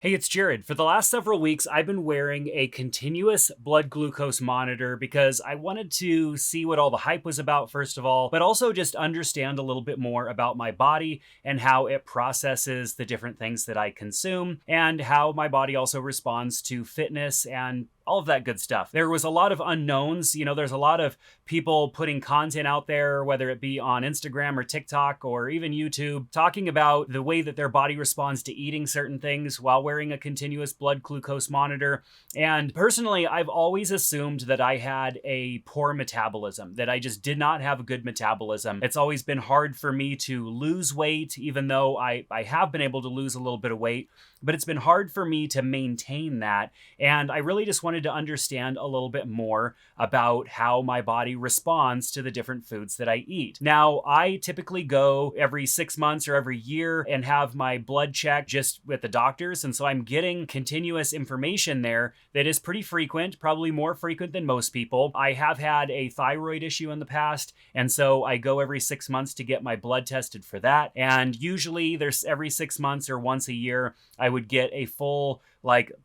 Hey, it's Jared. For the last several weeks, I've been wearing a continuous blood glucose monitor because I wanted to see what all the hype was about, first of all, but also just understand a little bit more about my body and how it processes the different things that I consume and how my body also responds to fitness and all of that good stuff. There was a lot of unknowns. There's a lot of people putting content out there, whether it be on Instagram or TikTok or even YouTube, talking about the way that their body responds to eating certain things while wearing a continuous blood glucose monitor. And personally, I've always assumed that I had a poor metabolism, that I just did not have a good metabolism. It's always been hard for me to lose weight, even though I have been able to lose a little bit of weight, but it's been hard for me to maintain that. And I really just wanted to understand a little bit more about how my body responds to the different foods that I eat. Now, I typically go every 6 months or every year and have my blood checked just with the doctors. And so I'm getting continuous information there that is pretty frequent, probably more frequent than most people. I have had a thyroid issue in the past, and so I go every 6 months to get my blood tested for that. And usually there's every 6 months or once a year, I would get a full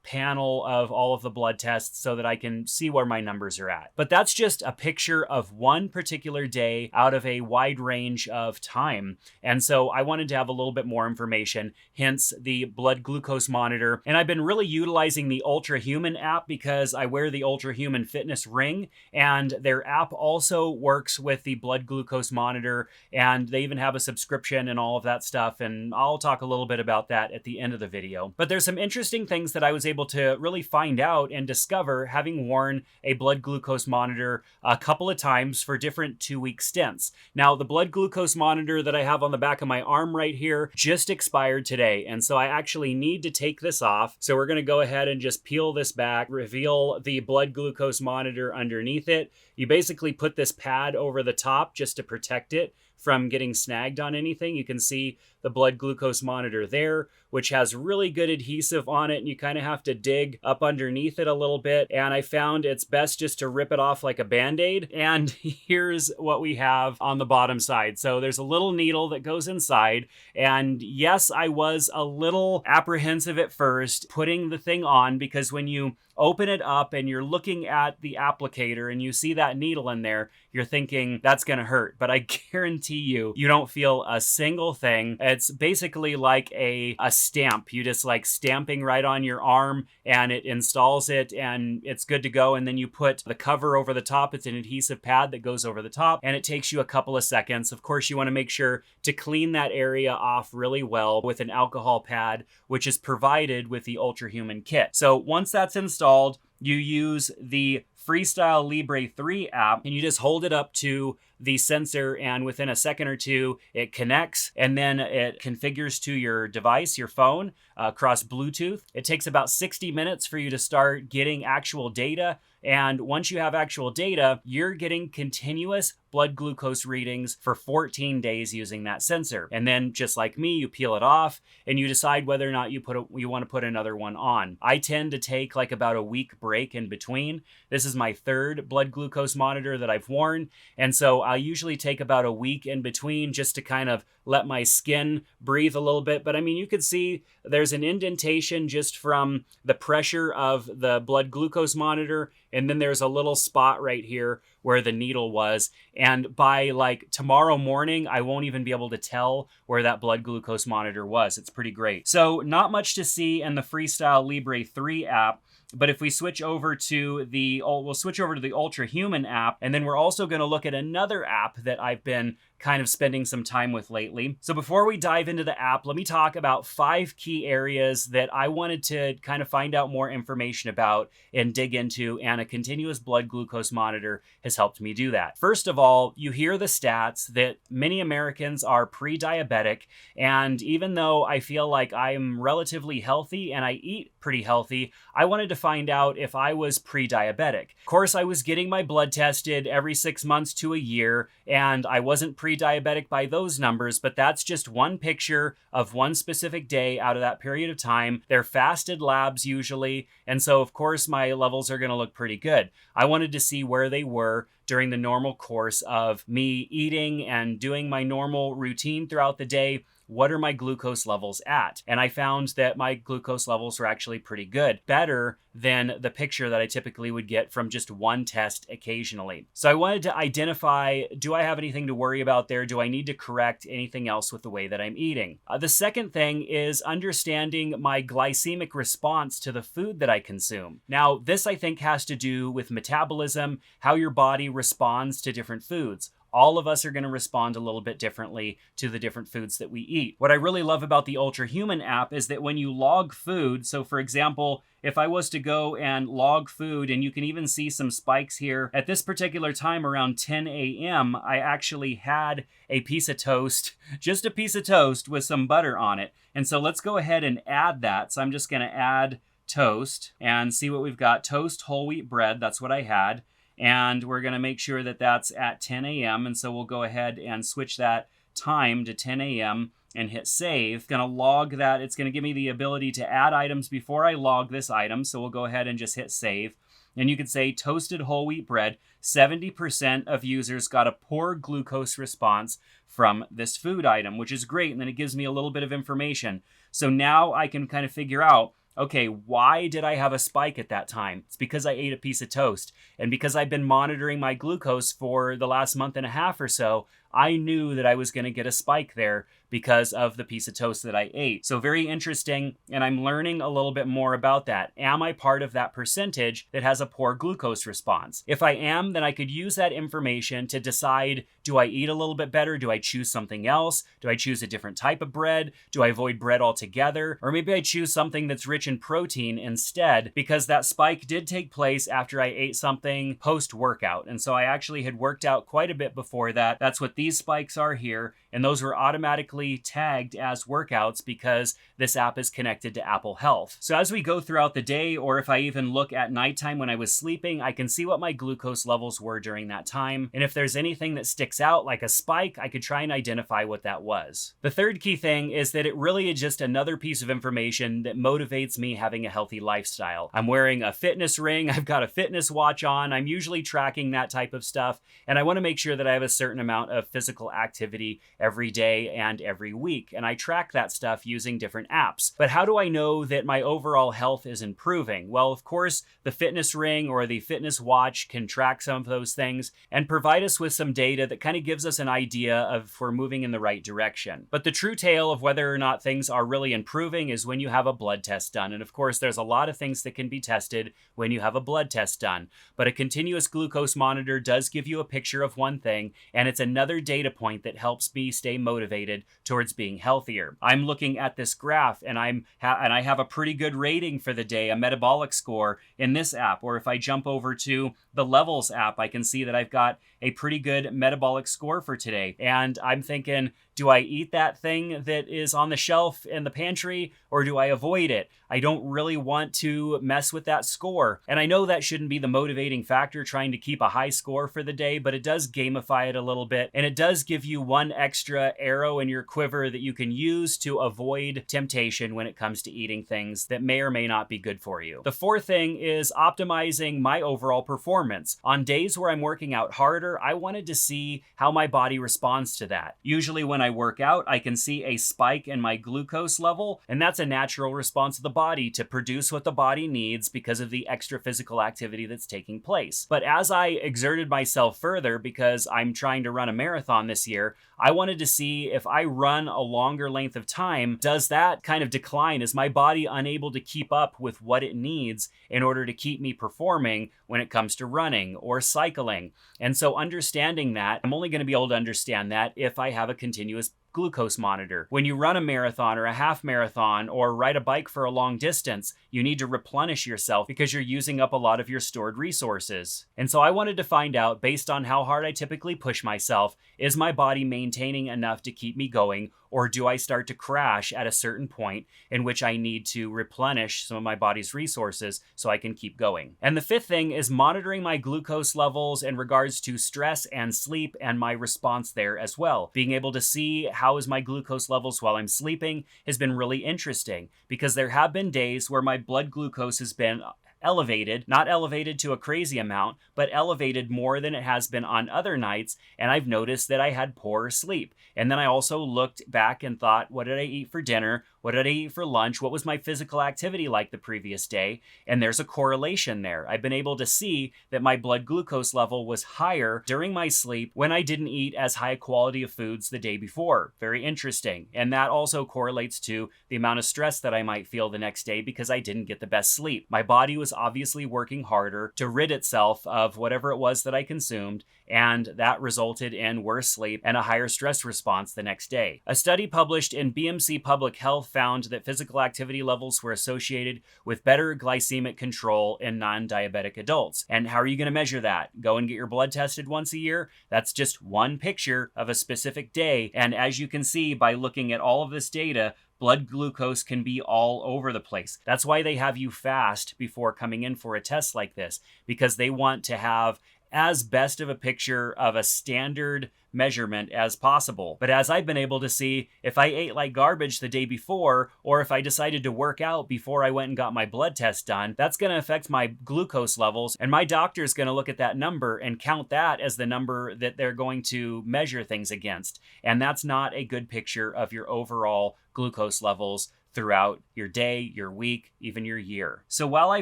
panel of all of the blood tests so that I can see where my numbers are at. But that's just a picture of one particular day out of a wide range of time. And so I wanted to have a little bit more information, hence the blood glucose monitor. And I've been really utilizing the Ultrahuman app because I wear the Ultrahuman fitness ring, and their app also works with the blood glucose monitor, and they even have a subscription and all of that stuff. And I'll talk a little bit about that at the end of the video. But there's some interesting things that I was able to really find out and discover having worn a blood glucose monitor a couple of times for different 2-week stints. Now, the blood glucose monitor that I have on the back of my arm right here just expired today, and so I actually need to take this off. So we're going to go ahead and just peel this back, reveal the blood glucose monitor underneath it. You basically put this pad over the top just to protect it from getting snagged on anything. You can see the blood glucose monitor there, which has really good adhesive on it, and you kind of have to dig up underneath it a little bit. And I found it's best just to rip it off like a Band-Aid. And here's what we have on the bottom side. So there's a little needle that goes inside. And yes, I was a little apprehensive at first putting the thing on, because when you open it up and you're looking at the applicator and you see that needle in there, you're thinking that's going to hurt. But I guarantee you, you don't feel a single thing. It's basically like a stamp. You just stamping right on your arm, and it installs it and it's good to go. And then you put the cover over the top. It's an adhesive pad that goes over the top, and it takes you a couple of seconds. Of course, you want to make sure to clean that area off really well with an alcohol pad, which is provided with the Ultrahuman kit. So once that's installed, you use the Freestyle Libre 3 app, and you just hold it up to the sensor, and within a second or two, it connects, and then it configures to your device, your phone, across Bluetooth. It takes about 60 minutes for you to start getting actual data. And once you have actual data, you're getting continuous blood glucose readings for 14 days using that sensor. And then, just like me, you peel it off and you decide whether or not you want to put another one on. I tend to take about a week break in between. This is my third blood glucose monitor that I've worn. And so I usually take about a week in between just to kind of let my skin breathe a little bit. But I mean, you could see there's an indentation just from the pressure of the blood glucose monitor. And then there's a little spot right here where the needle was. And by tomorrow morning, I won't even be able to tell where that blood glucose monitor was. It's pretty great. So not much to see in the Freestyle Libre 3 app. But if we switch over to we'll switch over to the Ultrahuman app, and then we're also going to look at another app that I've been kind of spending some time with lately. So before we dive into the app, let me talk about 5 key areas that I wanted to kind of find out more information about and dig into, and a continuous blood glucose monitor has helped me do that. First of all, you hear the stats that many Americans are pre-diabetic, and even though I feel like I'm relatively healthy and I eat pretty healthy, I wanted to find out if I was pre-diabetic. Of course, I was getting my blood tested every 6 months to a year, and I wasn't pre-diabetic by those numbers, but that's just one picture of one specific day out of that period of time. They're fasted labs usually, and so of course my levels are going to look pretty good. I wanted to see where they were during the normal course of me eating and doing my normal routine throughout the day what are my glucose levels at? And I found that my glucose levels were actually pretty good, better than the picture that I typically would get from just one test occasionally. So I wanted to identify, do I have anything to worry about there? Do I need to correct anything else with the way that I'm eating? The second thing is understanding my glycemic response to the food that I consume. Now, this I think has to do with metabolism, how your body responds to different foods. All of us are going to respond a little bit differently to the different foods that we eat. What I really love about the Ultrahuman app is that when you log food, so for example, if I was to go and log food, and you can even see some spikes here, at this particular time around 10 a.m., I actually had a piece of toast, just a piece of toast with some butter on it. And so let's go ahead and add that. So I'm just going to add toast and see what we've got. Toast whole wheat bread, that's what I had. And we're going to make sure that that's at 10 a.m. And so we'll go ahead and switch that time to 10 a.m. and hit save. Going to log that. It's going to give me the ability to add items before I log this item. So we'll go ahead and just hit save. And you can say toasted whole wheat bread, 70% of users got a poor glucose response from this food item, which is great. And then it gives me a little bit of information. So now I can kind of figure out, okay, why did I have a spike at that time? It's because I ate a piece of toast. And because I've been monitoring my glucose for the last month and a half or so, I knew that I was going to get a spike there because of the piece of toast that I ate. So very interesting, and I'm learning a little bit more about that. Am I part of that percentage that has a poor glucose response? If I am, then I could use that information to decide, do I eat a little bit better? Do I choose something else? Do I choose a different type of bread? Do I avoid bread altogether? Or maybe I choose something that's rich in protein instead, because that spike did take place after I ate something post-workout. And so I actually had worked out quite a bit before that. That's what these spikes are here, and those were automatically tagged as workouts because this app is connected to Apple Health. So as we go throughout the day, or if I even look at nighttime when I was sleeping, I can see what my glucose levels were during that time. And if there's anything that sticks out like a spike, I could try and identify what that was. The third key thing is that it really is just another piece of information that motivates me having a healthy lifestyle. I'm wearing a fitness ring, I've got a fitness watch on, I'm usually tracking that type of stuff, and I want to make sure that I have a certain amount of physical activity every day and every week, and I track that stuff using different apps. But how do I know that my overall health is improving? Well, of course, the fitness ring or the fitness watch can track some of those things and provide us with some data that kind of gives us an idea of if we're moving in the right direction. But the true tale of whether or not things are really improving is when you have a blood test done. And of course, there's a lot of things that can be tested when you have a blood test done. But a continuous glucose monitor does give you a picture of one thing, and it's another data point that helps me stay motivated towards being healthier. I'm looking at this graph, and I have a pretty good rating for the day, a metabolic score in this app. Or if I jump over to the Levels app, I can see that I've got a pretty good metabolic score for today. And I'm thinking, do I eat that thing that is on the shelf in the pantry, or do I avoid it? I don't really want to mess with that score. And I know that shouldn't be the motivating factor, trying to keep a high score for the day, but it does gamify it a little bit. And it does give you one extra arrow in your quiver that you can use to avoid temptation when it comes to eating things that may or may not be good for you. The fourth thing is optimizing my overall performance. On days where I'm working out harder, I wanted to see how my body responds to that. Usually when I work out, I can see a spike in my glucose level, and that's a natural response of the body to produce what the body needs because of the extra physical activity that's taking place. But as I exerted myself further, because I'm trying to run a marathon this year, I wanted to see if I run a longer length of time, does that kind of decline? Is my body unable to keep up with what it needs in order to keep me performing when it comes to running or cycling? And so understanding that, I'm only going to be able to understand that if I have a continuous glucose monitor. When you run a marathon or a half marathon or ride a bike for a long distance, you need to replenish yourself because you're using up a lot of your stored resources. And so I wanted to find out, based on how hard I typically push myself, is my body maintaining enough to keep me going, or do I start to crash at a certain point in which I need to replenish some of my body's resources so I can keep going? And the fifth thing is monitoring my glucose levels in regards to stress and sleep and my response there as well. Being able to see how is my glucose levels while I'm sleeping has been really interesting, because there have been days where my blood glucose has been elevated, not elevated to a crazy amount, but elevated more than it has been on other nights, and I've noticed that I had poor sleep. And then I also looked back and thought, what did I eat for dinner? What did I eat for lunch? What was my physical activity like the previous day? And there's a correlation there. I've been able to see that my blood glucose level was higher during my sleep when I didn't eat as high quality of foods the day before. Very interesting. And that also correlates to the amount of stress that I might feel the next day because I didn't get the best sleep. My body was obviously working harder to rid itself of whatever it was that I consumed, and that resulted in worse sleep and a higher stress response the next day. A study published in BMC Public Health found that physical activity levels were associated with better glycemic control in non-diabetic adults. And how are you going to measure that? Go and get your blood tested once a year? That's just one picture of a specific day. And as you can see by looking at all of this data, blood glucose can be all over the place. That's why they have you fast before coming in for a test like this, because they want to have as best of a picture of a standard measurement as possible. But as I've been able to see, if I ate like garbage the day before, or if I decided to work out before I went and got my blood test done, that's going to affect my glucose levels. And my doctor is going to look at that number and count that as the number that they're going to measure things against. And that's not a good picture of your overall glucose levels throughout your day, your week, even your year. So while I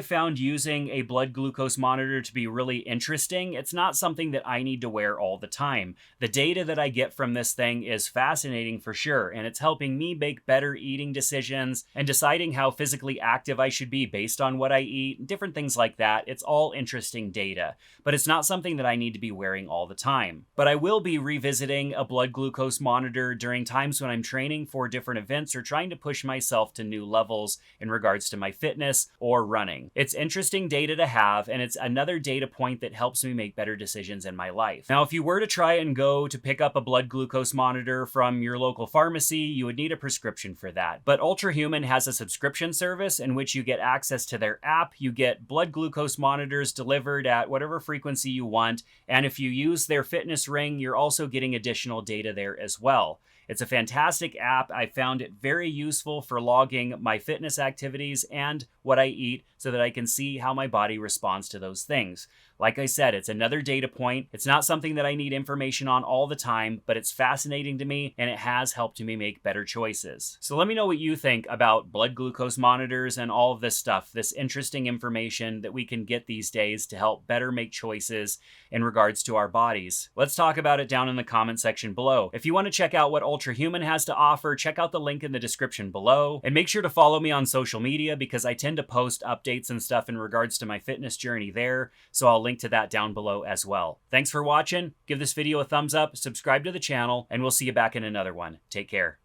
found using a blood glucose monitor to be really interesting, it's not something that I need to wear all the time. The data that I get from this thing is fascinating for sure, and it's helping me make better eating decisions and deciding how physically active I should be based on what I eat, different things like that. It's all interesting data, but it's not something that I need to be wearing all the time. But I will be revisiting a blood glucose monitor during times when I'm training for different events or trying to push myself to new levels in regards to my fitness or running. It's interesting data to have, and it's another data point that helps me make better decisions in my life. Now, if you were to try and go to pick up a blood glucose monitor from your local pharmacy, you would need a prescription for that. But Ultrahuman has a subscription service in which you get access to their app, you get blood glucose monitors delivered at whatever frequency you want, and if you use their fitness ring, you're also getting additional data there as well. It's a fantastic app. I found it very useful for logging my fitness activities and what I eat so that I can see how my body responds to those things. Like I said, it's another data point. It's not something that I need information on all the time, but it's fascinating to me and it has helped me make better choices. So let me know what you think about blood glucose monitors and all of this stuff, this interesting information that we can get these days to help better make choices in regards to our bodies. Let's talk about it down in the comment section below. If you want to check out what Ultrahuman has to offer, check out the link in the description below, and make sure to follow me on social media because I tend to post updates and stuff in regards to my fitness journey there, so I'll link to that down below as well. Thanks for watching. Give this video a thumbs up, subscribe to the channel, and we'll see you back in another one. Take care.